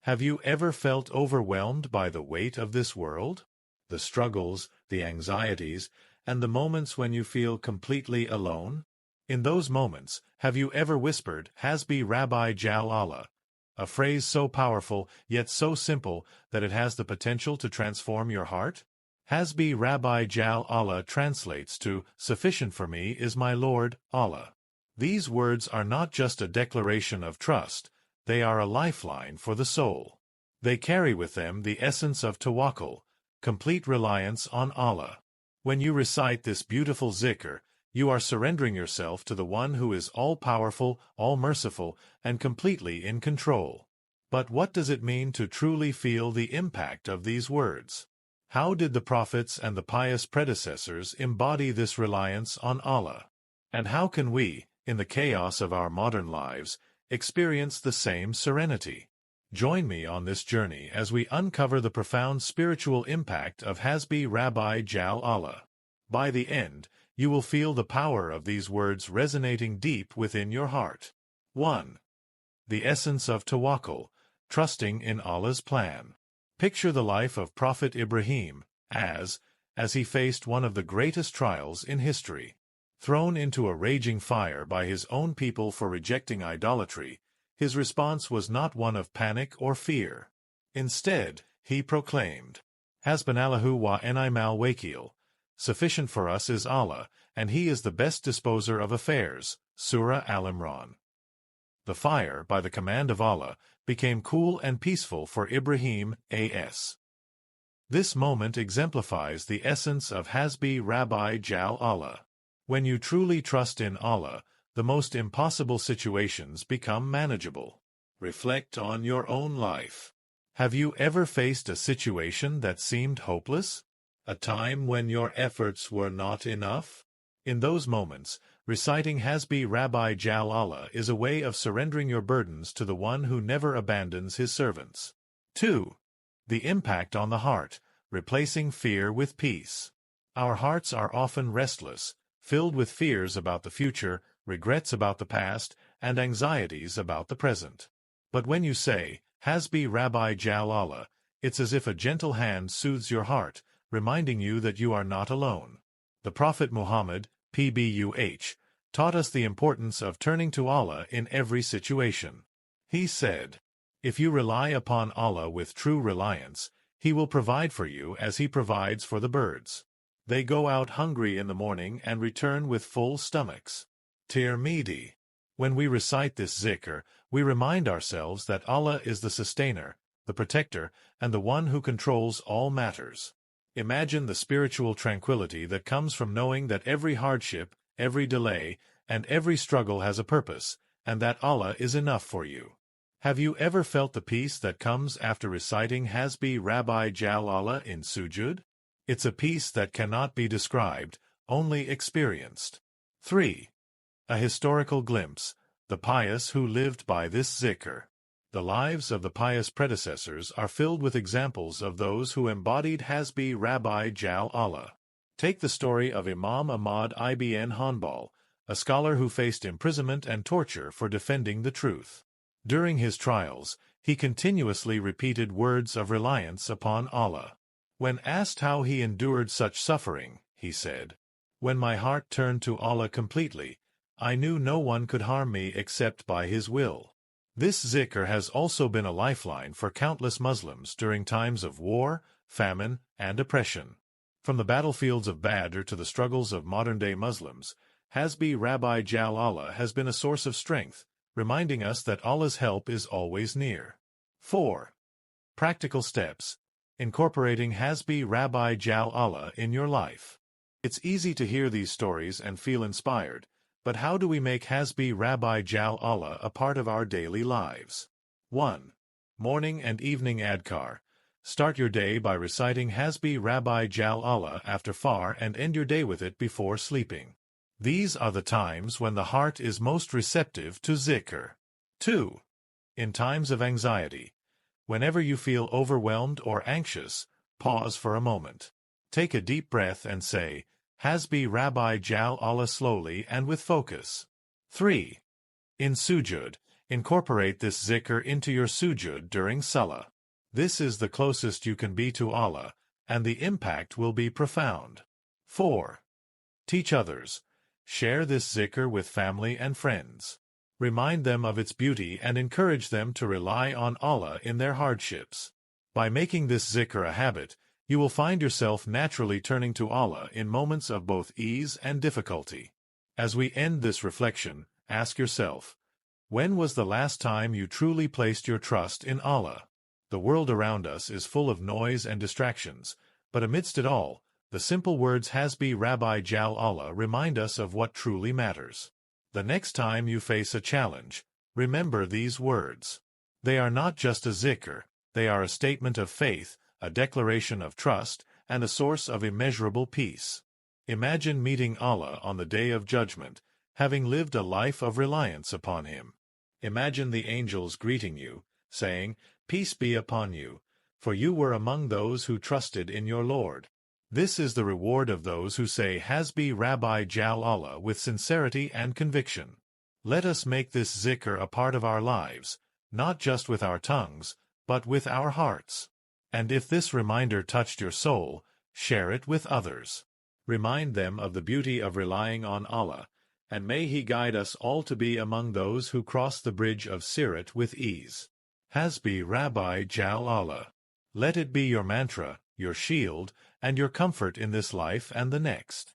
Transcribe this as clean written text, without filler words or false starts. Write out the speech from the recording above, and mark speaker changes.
Speaker 1: Have you ever felt overwhelmed by the weight of this world? The struggles, the anxieties, and the moments when you feel completely alone? In those moments, have you ever whispered, Hasbi Rabbi Jal Allah, a phrase so powerful yet so simple that it has the potential to transform your heart? Hasbi Rabbi Jal Allah translates to, sufficient for me is my Lord, Allah. These words are not just a declaration of trust, they are a lifeline for the soul. They carry with them the essence of Tawakkul, complete reliance on Allah. When you recite this beautiful zikr, you are surrendering yourself to the one who is all-powerful, all-merciful, and completely in control. But what does it mean to truly feel the impact of these words? How did the prophets and the pious predecessors embody this reliance on Allah? And how can we, in the chaos of our modern lives, experience the same serenity? Join me on this journey as we uncover the profound spiritual impact of Hasbi Rabbi Jal Allah. By the end, you will feel the power of these words resonating deep within your heart. 1. The essence of Tawakkul, trusting in Allah's plan. Picture the life of Prophet Ibrahim as he faced one of the greatest trials in history. Thrown into a raging fire by his own people for rejecting idolatry, his response was not one of panic or fear. Instead, he proclaimed, Hasbunallahu wa ni'mal wakeel. Sufficient for us is Allah, and He is the best disposer of affairs. Surah Al-Imran. The fire, by the command of Allah, became cool and peaceful for Ibrahim as. This moment exemplifies the essence of Hasbi Rabbi Jal Allah. When you truly trust in Allah, the most impossible situations become manageable. Reflect on your own life. Have you ever faced a situation that seemed hopeless? A time when your efforts were not enough? In those moments, reciting Hasbi Rabbi Jal Allah is a way of surrendering your burdens to the one who never abandons his servants. 2. The impact on the heart, replacing fear with peace. Our hearts are often restless, filled with fears about the future, regrets about the past, and anxieties about the present. But when you say, Hasbi Rabbi Jal Allah, it's as if a gentle hand soothes your heart, reminding you that you are not alone. The Prophet Muhammad, PBUH, taught us the importance of turning to Allah in every situation. He said, if you rely upon Allah with true reliance, He will provide for you as He provides for the birds. They go out hungry in the morning and return with full stomachs. Tirmidhi. When we recite this zikr, we remind ourselves that Allah is the sustainer, the protector, and the one who controls all matters. Imagine the spiritual tranquility that comes from knowing that every hardship, every delay, and every struggle has a purpose, and that Allah is enough for you. Have you ever felt the peace that comes after reciting Hasbi Rabbi Jal Allah in sujud? It's a peace that cannot be described, only experienced. 3. A historical glimpse, the pious who lived by this zikr. The lives of the pious predecessors are filled with examples of those who embodied Hasbi Rabbi Jal Allah. Take the story of Imam Ahmad ibn Hanbal, a scholar who faced imprisonment and torture for defending the truth. During his trials, he continuously repeated words of reliance upon Allah. When asked how he endured such suffering, he said, when my heart turned to Allah completely, I knew no one could harm me except by His will. This zikr has also been a lifeline for countless Muslims during times of war, famine, and oppression. From the battlefields of Badr to the struggles of modern-day Muslims, Hasbi Rabbi Jal Allah has been a source of strength, reminding us that Allah's help is always near. 4. Practical steps. Incorporating Hasbi Rabbi Jal Allah in your life. It's easy to hear these stories and feel inspired, but how do we make Hasbi Rabbi Jal Allah a part of our daily lives? 1. Morning and evening adkar. Start your day by reciting Hasbi Rabbi Jal Allah after far and end your day with it before sleeping. These are the times when the heart is most receptive to zikr. 2. In times of anxiety. Whenever you feel overwhelmed or anxious, pause for a moment. Take a deep breath and say, Hasbi Rabbi Jal Allah slowly and with focus. 3. In sujud, Incorporate this zikr into your sujud during salah. This is the closest you can be to Allah, and the impact will be profound. 4. Teach others. Share this zikr with family and friends. Remind them of its beauty and encourage them to rely on Allah in their hardships. By making this zikr a habit, you will find yourself naturally turning to Allah in moments of both ease and difficulty. As we end this reflection, ask yourself, when was the last time you truly placed your trust in Allah? The world around us is full of noise and distractions, but amidst it all, the simple words Hasbi Rabbi Jal Allah remind us of what truly matters. The next time you face a challenge, remember these words. They are not just a zikr, they are a statement of faith, a declaration of trust, and a source of immeasurable peace. Imagine meeting Allah on the Day of Judgment, having lived a life of reliance upon Him. Imagine the angels greeting you, saying, "Peace be upon you, for you were among those who trusted in your Lord." This is the reward of those who say Hasbi Rabbi Jal Allah with sincerity and conviction. Let us make this zikr a part of our lives, not just with our tongues, but with our hearts. And if this reminder touched your soul, share it with others. Remind them of the beauty of relying on Allah, and may He guide us all to be among those who cross the bridge of Sirat with ease. Hasbi Rabbi Jal Allah. Let it be your mantra, your shield, and your comfort in this life and the next.